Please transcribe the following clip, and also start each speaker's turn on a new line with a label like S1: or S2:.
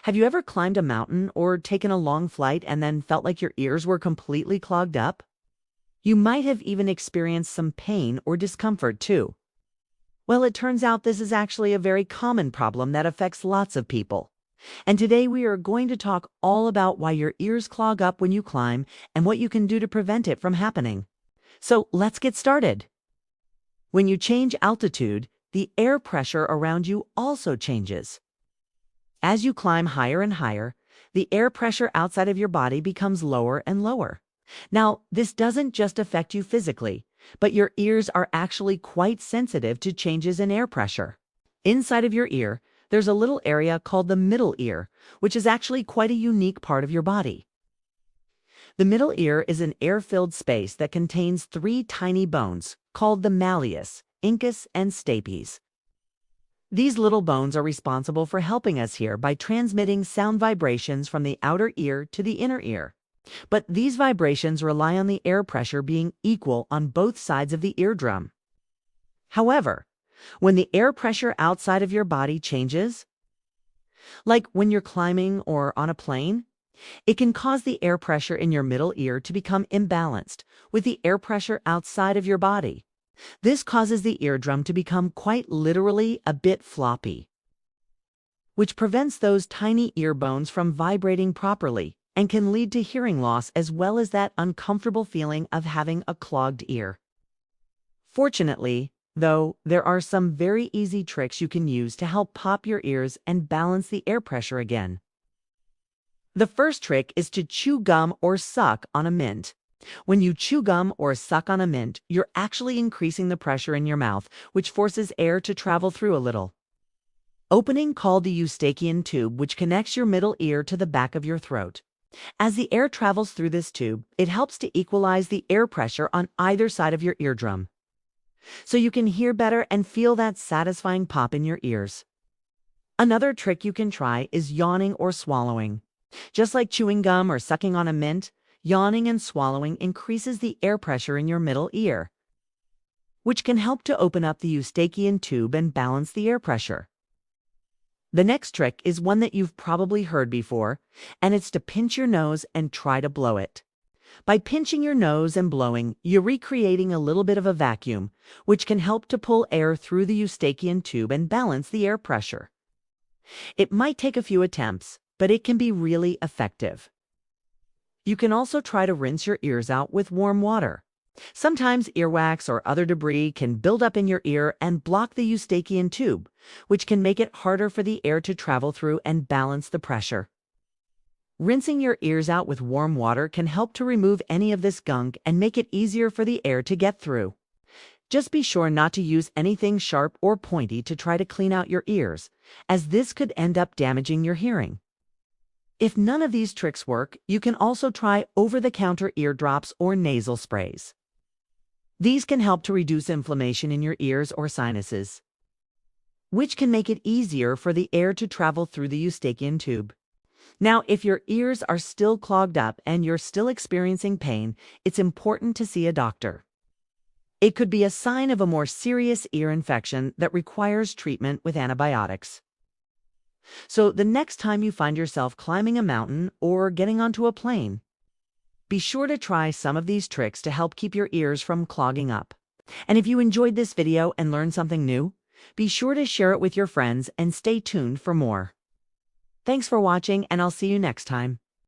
S1: Have you ever climbed a mountain or taken a long flight and then felt like your ears were completely clogged up? You might have even experienced some pain or discomfort too. Well, it turns out this is actually a very common problem that affects lots of people. And today we are going to talk all about why your ears clog up when you climb and what you can do to prevent it from happening. So let's get started. When you change altitude, the air pressure around you also changes. As you climb higher and higher, the air pressure outside of your body becomes lower and lower. Now, this doesn't just affect you physically, but your ears are actually quite sensitive to changes in air pressure. Inside of your ear, there's a little area called the middle ear, which is actually quite a unique part of your body. The middle ear is an air-filled space that contains three tiny bones called the malleus, incus, and stapes. These little bones are responsible for helping us hear by transmitting sound vibrations from the outer ear to the inner ear. But these vibrations rely on the air pressure being equal on both sides of the eardrum. However, when the air pressure outside of your body changes, like when you're climbing or on a plane, it can cause the air pressure in your middle ear to become imbalanced with the air pressure outside of your body. This causes the eardrum to become quite literally a bit floppy, which prevents those tiny ear bones from vibrating properly and can lead to hearing loss as well as that uncomfortable feeling of having a clogged ear. Fortunately, though, there are some very easy tricks you can use to help pop your ears and balance the air pressure again. The first trick is to chew gum or suck on a mint. When you chew gum or suck on a mint, you're actually increasing the pressure in your mouth, which forces air to travel through a little. Opening called the Eustachian tube, which connects your middle ear to the back of your throat. As the air travels through this tube, it helps to equalize the air pressure on either side of your eardrum, so you can hear better and feel that satisfying pop in your ears. Another trick you can try is yawning or swallowing. Just like chewing gum or sucking on a mint, yawning and swallowing increases the air pressure in your middle ear, which can help to open up the Eustachian tube and balance the air pressure. The next trick is one that you've probably heard before, and it's to pinch your nose and try to blow it. By pinching your nose and blowing, you're recreating a little bit of a vacuum, which can help to pull air through the Eustachian tube and balance the air pressure. It might take a few attempts, but it can be really effective. You can also try to rinse your ears out with warm water. Sometimes earwax or other debris can build up in your ear and block the Eustachian tube, which can make it harder for the air to travel through and balance the pressure. Rinsing your ears out with warm water can help to remove any of this gunk and make it easier for the air to get through. Just be sure not to use anything sharp or pointy to try to clean out your ears, as this could end up damaging your hearing. If none of these tricks work, you can also try over-the-counter ear drops or nasal sprays. These can help to reduce inflammation in your ears or sinuses, which can make it easier for the air to travel through the Eustachian tube. Now, if your ears are still clogged up and you're still experiencing pain, it's important to see a doctor. It could be a sign of a more serious ear infection that requires treatment with antibiotics. So the next time you find yourself climbing a mountain or getting onto a plane, be sure to try some of these tricks to help keep your ears from clogging up. And if you enjoyed this video and learned something new, be sure to share it with your friends and stay tuned for more. Thanks for watching, and I'll see you next time.